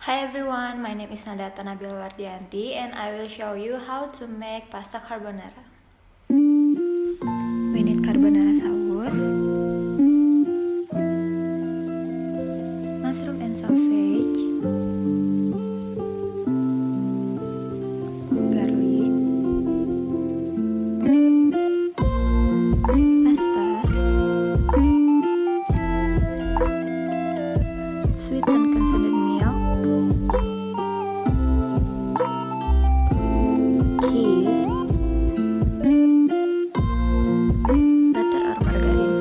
Hi everyone, my name is Athanabila and I will show you how to make pasta carbonara. We need carbonara sauce, mushroom and sausage, garlic, pasta, sweetened condensed milk, cheese, butter or margarine.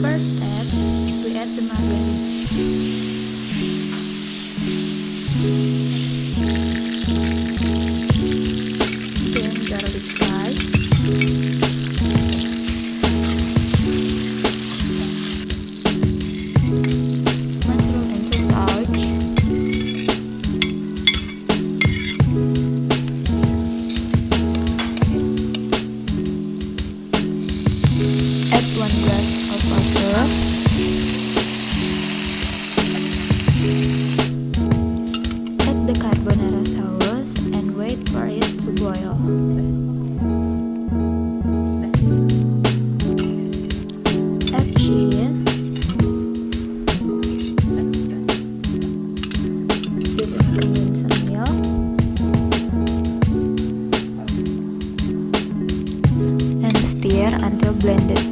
First step, we add the margarine. Then garlic slice. Mushroom and sausage. Add 1 glass of water. Add the carbonara sauce and wait for it to boil. Add cheese, sweetened condensed milk, and stir until blended.